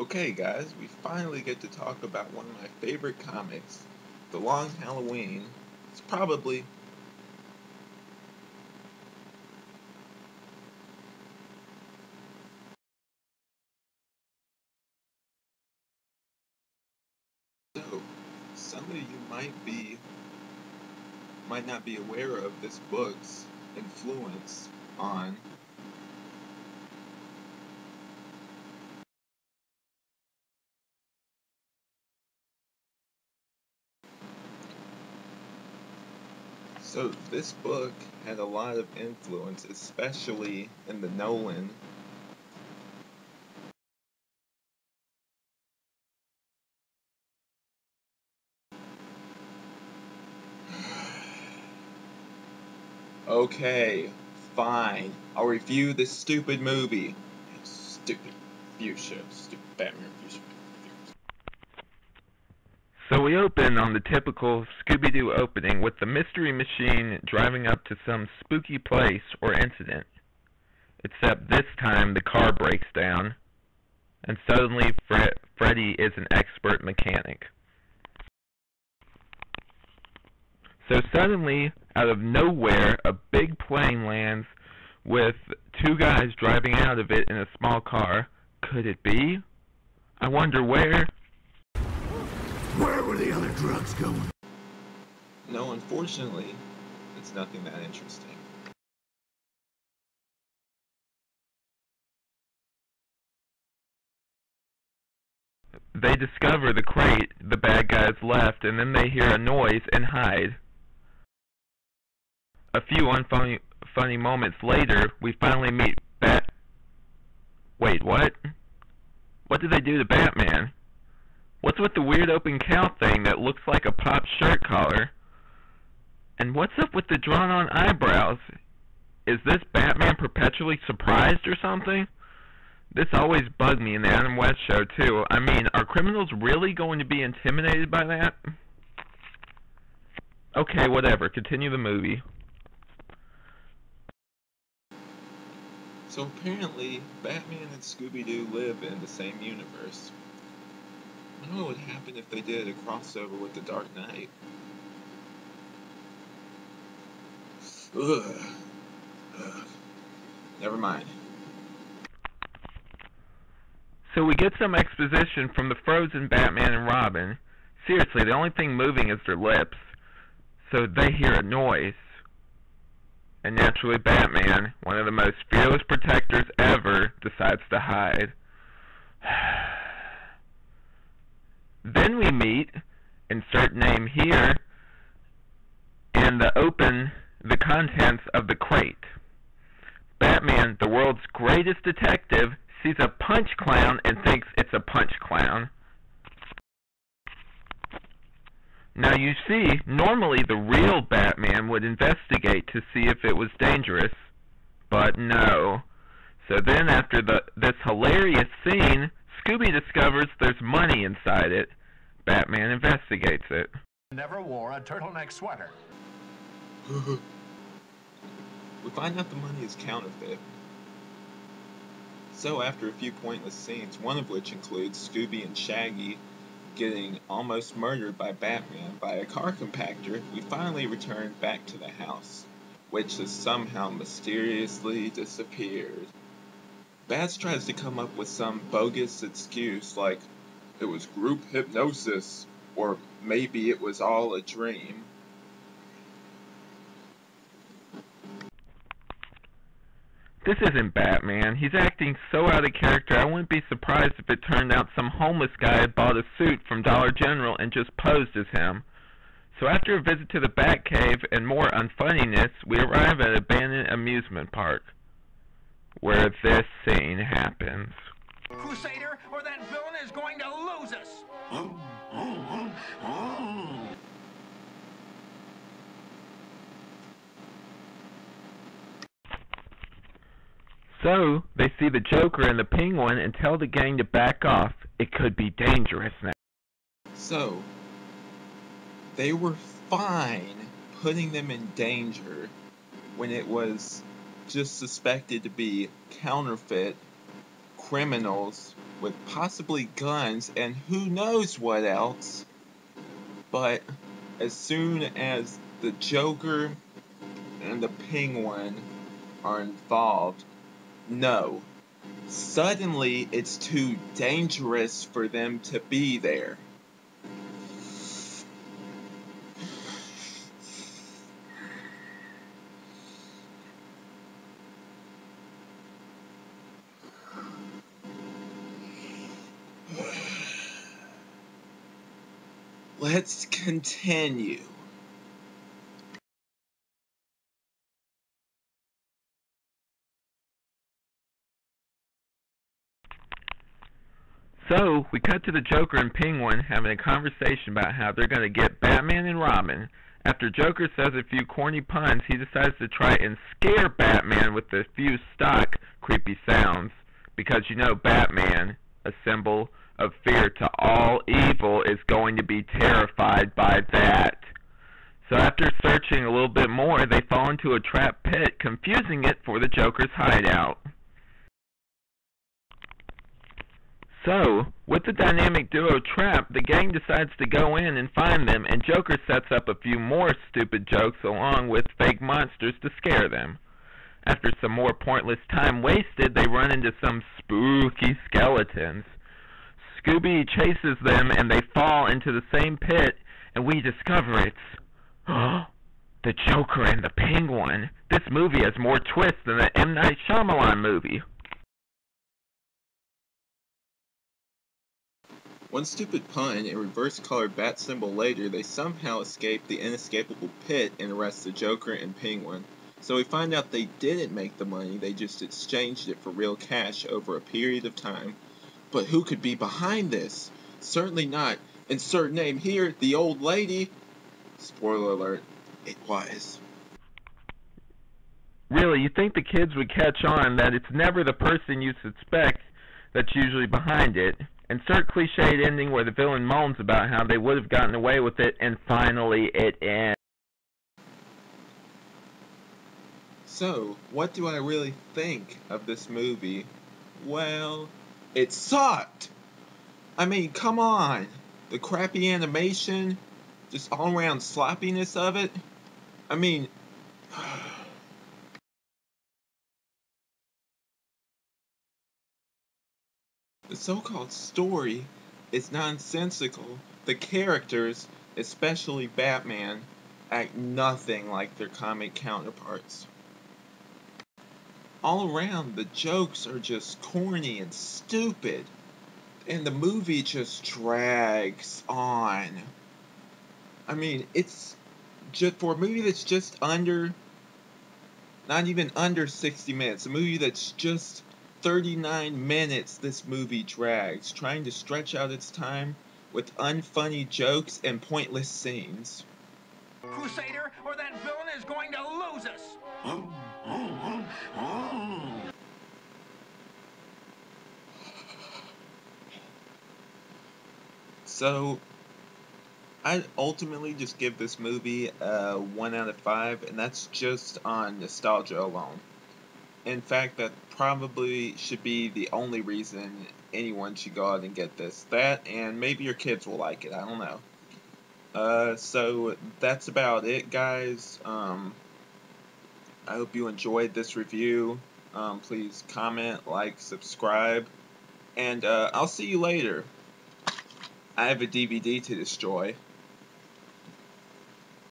Okay, guys, we finally get to talk about one of my favorite comics, The Long Halloween. It's probably so. Some of you might not be aware of this book's influence on. So this book had a lot of influence, especially in the Nolan. Okay, fine. I'll review this stupid movie. Stupid fuchsia. Stupid Batman fuchsia. So we open on the typical Scooby Doo opening with the mystery machine driving up to some spooky place or incident. Except this time the car breaks down, and suddenly Freddy is an expert mechanic. So suddenly, out of nowhere, a big plane lands with two guys driving out of it in a small car. Could it be? I wonder where. Where were the other drugs going? No, unfortunately, it's nothing that interesting. They discover the crate the bad guys left, and then they hear a noise and hide. A few funny moments later, we finally meet Wait, what? What did they do to Batman? What's with the weird open cow thing that looks like a pop shirt collar? And what's up with the drawn-on eyebrows? Is this Batman perpetually surprised or something? This always bugged me in the Adam West show, too. I mean, are criminals really going to be intimidated by that? Okay, whatever. Continue the movie. So apparently, Batman and Scooby Doo live in the same universe. I don't know what would happen if they did a crossover with The Dark Knight. Ugh. Never mind. So we get some exposition from the frozen Batman and Robin. Seriously, the only thing moving is their lips. So they hear a noise. And naturally Batman, one of the most fearless protectors ever, decides to hide. Then we meet, insert name here, and open the contents of the crate. Batman, the world's greatest detective, sees a punch clown and thinks it's a punch clown. Now you see, normally the real Batman would investigate to see if it was dangerous, but no. So then after this hilarious scene, Scooby discovers there's money inside it. Batman investigates it. Never wore a turtleneck sweater. We find out the money is counterfeit. So after a few pointless scenes, one of which includes Scooby and Shaggy getting almost murdered by Batman by a car compactor, we finally return back to the house, which has somehow mysteriously disappeared. Bats tries to come up with some bogus excuse like it was group hypnosis, or maybe it was all a dream. This isn't Batman. He's acting so out of character, I wouldn't be surprised if it turned out some homeless guy had bought a suit from Dollar General and just posed as him. So after a visit to the Batcave and more unfunniness, we arrive at an abandoned amusement park, where this scene happens. Crusader, or that villain is going to lose us! So, they see the Joker and the Penguin and tell the gang to back off. It could be dangerous now. So, they were fine putting them in danger when it was just suspected to be counterfeit criminals with possibly guns and who knows what else. But as soon as the Joker and the Penguin are involved, no. Suddenly, it's too dangerous for them to be there. Let's continue. So, we cut to the Joker and Penguin having a conversation about how they're going to get Batman and Robin. After Joker says a few corny puns, he decides to try and scare Batman with a few stock creepy sounds. Because you know Batman, a symbol of fear to all evil, is going to be terrified by that. So after searching a little bit more, they fall into a trap pit, confusing it for the Joker's hideout. So, with the dynamic duo trapped, the gang decides to go in and find them, and Joker sets up a few more stupid jokes along with fake monsters to scare them. After some more pointless time wasted, they run into some spooky skeletons. Scooby chases them, and they fall into the same pit, and we discover it's the Joker and the Penguin. This movie has more twists than the M. Night Shyamalan movie. One stupid pun and reverse-colored bat symbol later, they somehow escape the inescapable pit and arrest the Joker and Penguin. So we find out they didn't make the money, they just exchanged it for real cash over a period of time. But who could be behind this? Certainly not. Insert name here, the old lady. Spoiler alert, it was. Really, you think the kids would catch on that it's never the person you suspect that's usually behind it. Insert cliched ending where the villain moans about how they would have gotten away with it, and finally it ends. So, what do I really think of this movie? Well, it sucked! I mean, come on! The crappy animation, just all-around sloppiness of it. I mean... The so-called story is nonsensical. The characters, especially Batman, act nothing like their comic counterparts. All around, the jokes are just corny and stupid, and the movie just drags on. I mean, it's just for a movie that's just under, not even under 60 minutes, a movie that's just 39 minutes, this movie drags, trying to stretch out its time with unfunny jokes and pointless scenes. Crusader, or that villain is going to lose us! So, I ultimately just give this movie a 1 out of 5, and that's just on nostalgia alone. In fact, that probably should be the only reason anyone should go out and get this. That, and maybe your kids will like it, I don't know. So that's about it, guys. I hope you enjoyed this review. Please comment, like, subscribe, and I'll see you later. I have a DVD to destroy.